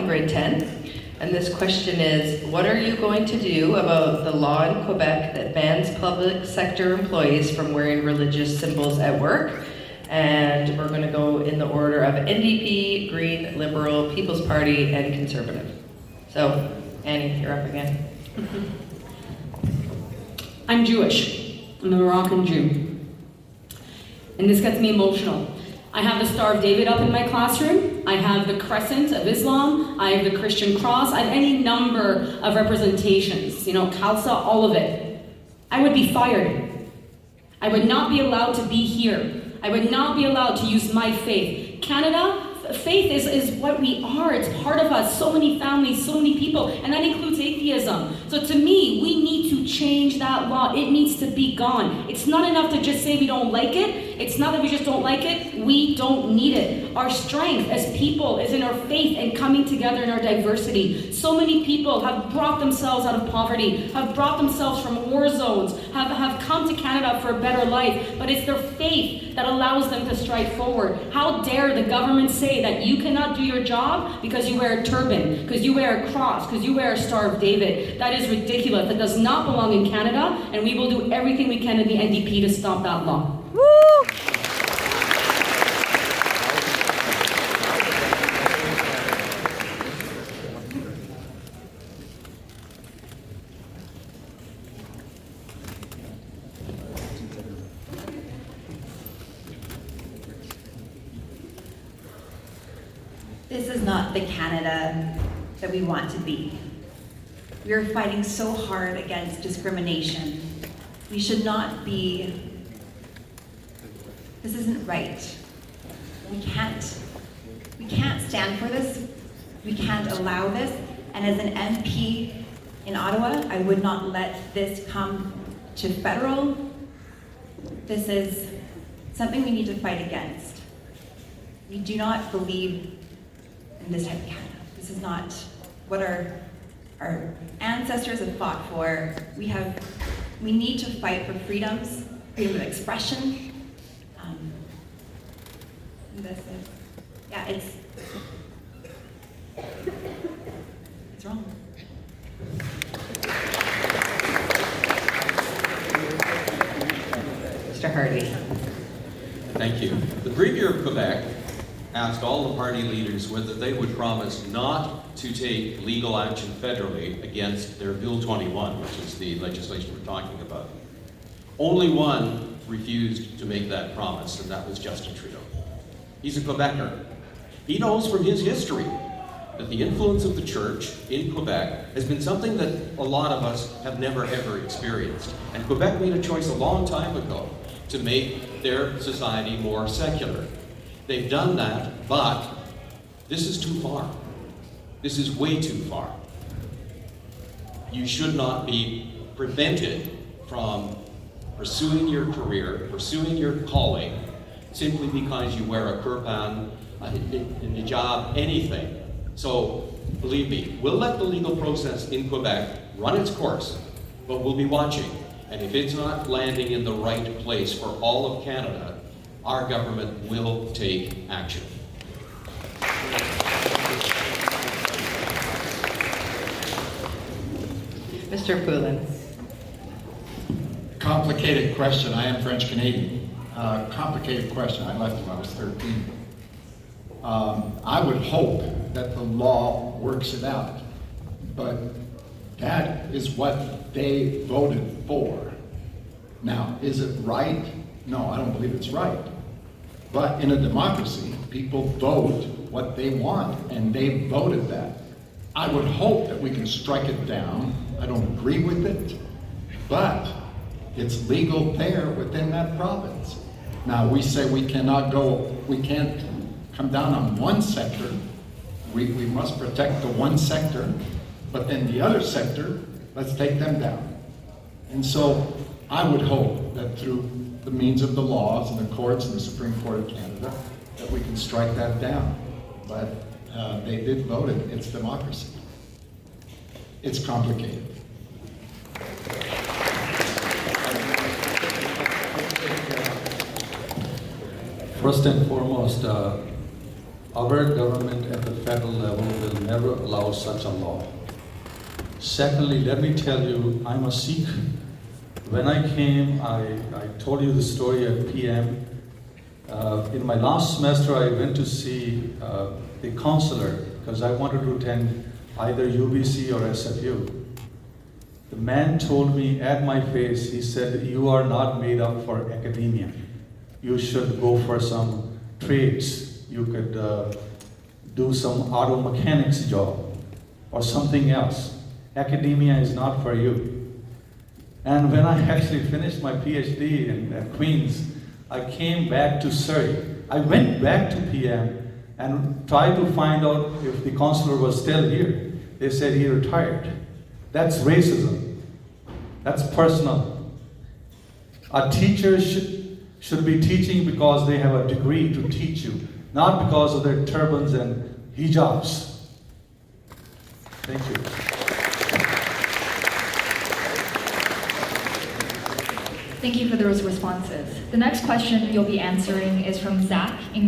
in grade 10. And this question is, what are you going to do about the law in Quebec that bans public sector employees from wearing religious symbols at work? And we're going to go in the order of NDP, Green, Liberal, People's Party, and Conservative. So, Annie, you're up again. I'm Jewish. I'm a Moroccan Jew. And this gets me emotional. I have the Star of David up in my classroom. I have the Crescent of Islam. I have the Christian cross. I have any number of representations. Khalsa, all of it. I would be fired. I would not be allowed to be here. I would not be allowed to use my faith. Canada, faith is what we are. It's part of us. So many families, so many people, and that includes atheism. So to me, we need to change that law. It needs to be gone. It's not enough to just say we don't like it. It's not that we just don't like it. We don't need it. Our strength as people is in our faith and coming together in our diversity. So many people have brought themselves out of poverty, have brought themselves from war zones, have come to Canada for a better life, but it's their faith that allows them to strike forward. How dare the government say that you cannot do your job because you wear a turban, because you wear a cross, because you wear a Star of David? That is ridiculous. That does not belong in Canada, and we will do everything we can in the NDP to stop that law. Woo! This is not the Canada that we want to be. We are fighting so hard against discrimination. We should not be. This isn't right. We can't stand for this. We can't allow this. And as an MP in Ottawa, I would not let this come to federal. This is something we need to fight against. We do not believe in this type of Canada. This is not what our ancestors have fought for. We need to fight for freedoms, freedom of expression. It's wrong. Mr. Hardy. Thank you. The Premier of Quebec asked all the party leaders whether they would promise not to take legal action federally against their Bill 21, which is the legislation we're talking about. Only one refused to make that promise, and that was Justin Trudeau. He's a Quebecer. He knows from his history that the influence of the church in Quebec has been something that a lot of us have never ever experienced. And Quebec made a choice a long time ago to make their society more secular. They've done that, but this is too far. This is way too far. You should not be prevented from pursuing your career, pursuing your calling, simply because you wear a kirpan, a hijab, anything. So, believe me, we'll let the legal process in Quebec run its course, but we'll be watching. And if it's not landing in the right place for all of Canada, our government will take action. Mr. Poulin. Complicated question. I am French Canadian. Complicated question. I left when I was 13. I would hope that the law works it out, but that is what they voted for. Now, is it right? No, I don't believe it's right. But in a democracy, people vote what they want, and they voted that. I would hope that we can strike it down. I don't agree with it, but it's legal there within that province. Now, we say we can't come down on one sector. We must protect the one sector, but then the other sector, let's take them down. And so I would hope that through the means of the laws and the courts and the Supreme Court of Canada, that we can strike that down. But they did vote it. It's democracy. It's complicated. First and foremost, our government at the federal level will never allow such a law. Secondly, let me tell you, I'm a Sikh. When I came, I told you the story at PM. In my last semester, I went to see the counselor because I wanted to attend either UBC or SFU. The man told me at my face, he said, "You are not made up for academia. You should go for some trades. You could do some auto mechanics job or something else. Academia is not for you." And when I actually finished my PhD at Queen's, I came back to Surrey. I went back to PM and tried to find out if the counselor was still here. They said he retired. That's racism. That's personal. A teacher should be teaching because they have a degree to teach you, not because of their turbans and hijabs. Thank you. Thank you for those responses. The next question you'll be answering is from Zach in